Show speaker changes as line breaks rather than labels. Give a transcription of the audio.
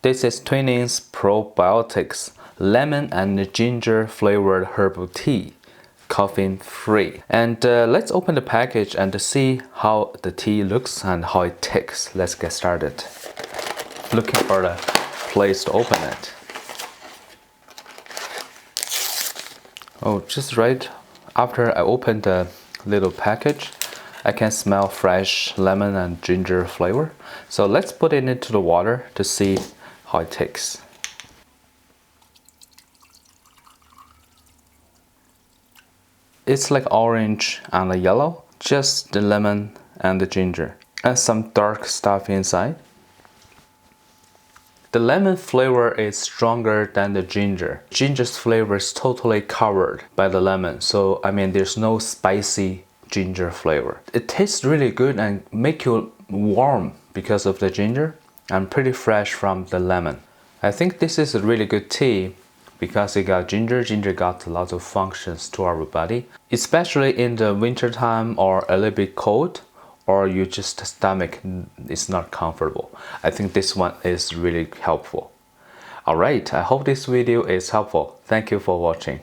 This is Twinings Probiotics Lemon and Ginger Flavored Herbal Tea, caffeine free. And let's open the package and see how the tea looks and how it tastes. Let's get started. Looking for the place to open it. Oh, just right after I opened the little package, I can smell fresh lemon and ginger flavor. So let's put it into the water to see how it tastes. It's like orange and yellow, just the lemon and the ginger, and some dark stuff inside. The lemon flavor is stronger than the ginger. Ginger's flavor is totally covered by the lemon, so there's no spicy ginger flavor. It tastes really good and make you warm because of the ginger and pretty fresh from the lemon. I think this is a really good tea because it got ginger. Ginger got a lot of functions to our body, especially in the winter time or a little bit cold, or you just stomach is not comfortable. I think this one is really helpful. Alright, I hope this video is helpful. Thank you for watching.